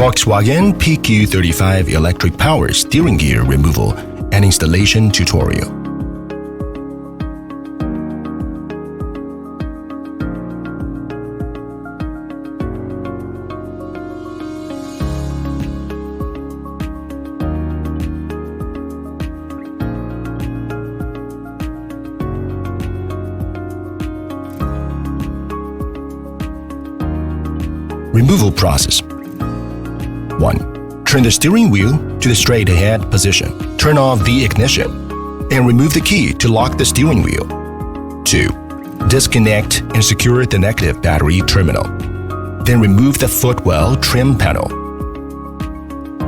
Volkswagen PQ35 electric power steering gear removal and installation tutorial. Removal process. 1. Turn the steering wheel to the straight ahead position. Turn off the ignition and remove the key to lock the steering wheel. 2. Disconnect and secure the negative battery terminal. Then remove the footwell trim panel.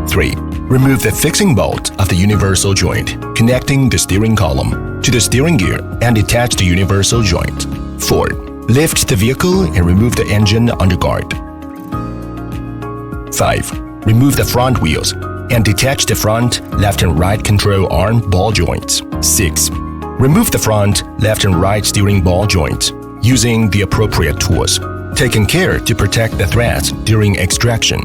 3. Remove the fixing bolt of the universal joint connecting the steering column to the steering gear and detach the universal joint. 4. Lift the vehicle and remove the engine underguard. 5. Remove the front wheels and detach the front, left and right control arm ball joints. 6. Remove the front, left and right steering ball joints using the appropriate tools, taking care to protect the threads during extraction.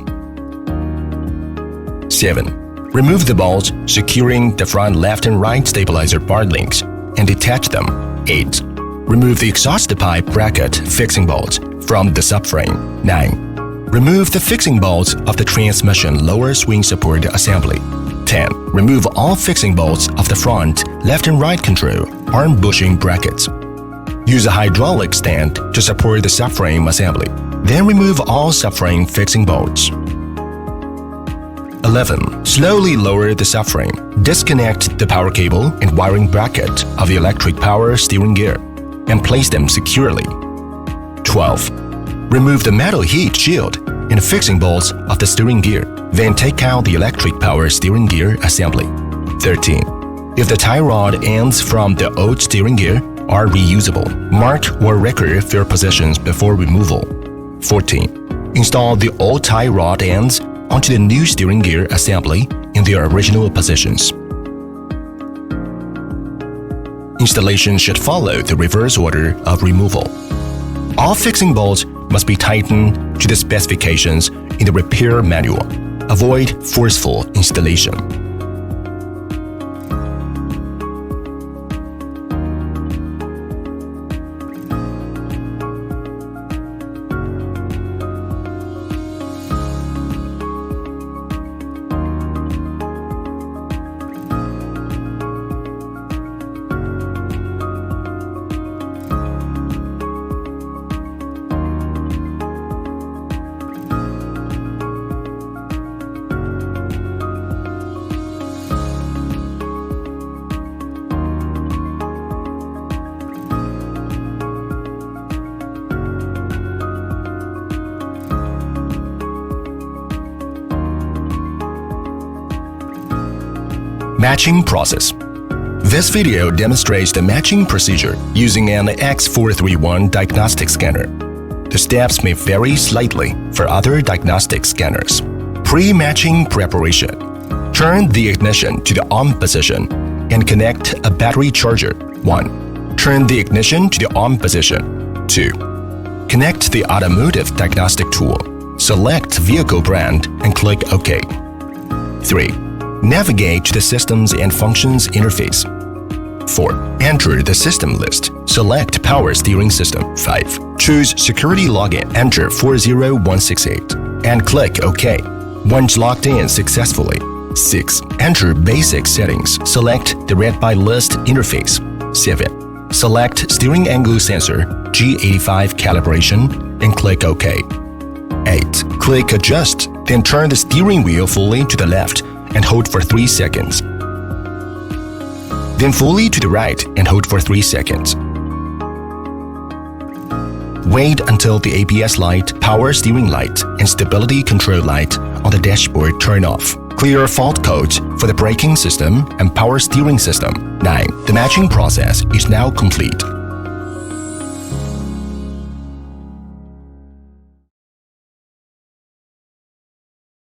7. Remove the bolts securing the front left and right stabilizer bar links and detach them. 8. Remove the exhaust pipe bracket fixing bolts from the subframe. 9. Remove the fixing bolts of the transmission lower swing support assembly. 10. Remove all fixing bolts of the front, left and right control arm bushing brackets. Use a hydraulic stand to support the subframe assembly. Then remove all subframe fixing bolts. 11. Slowly lower the subframe. Disconnect the power cable and wiring bracket of the electric power steering gear and place them securely. 12. Remove the metal heat shield and fixing bolts of the steering gear. Then take out the electric power steering gear assembly. 13. If the tie rod ends from the old steering gear are reusable, mark or record their positions before removal. 14. Install the old tie rod ends onto the new steering gear assembly in their original positions. Installation should follow the reverse order of removal. All fixing bolts must be tightened to the specifications in the repair manual. Avoid forceful installation. Matching process. This video demonstrates the matching procedure using an X431 diagnostic scanner. The steps may vary slightly for other diagnostic scanners. Pre-matching preparation. Turn the ignition to the on position and connect a battery charger. 1. Turn the ignition to the on position. 2. Connect the automotive diagnostic tool. Select vehicle brand and click OK. 3. Navigate to the Systems and Functions interface. 4. Enter the system list. Select Power Steering System. 5. Choose Security Login. Enter 40168 and click OK. Once logged in successfully. 6. Enter Basic Settings. Select the Read by List interface. 7. Select Steering Angle Sensor G85 Calibration and click OK. 8. Click Adjust, then turn the steering wheel fully to the left and hold for 3 seconds. Then fully to the right and hold for 3 seconds. Wait until the ABS light, power steering light, and stability control light on the dashboard turn off. Clear fault codes for the braking system and power steering system. 9. The matching process is now complete.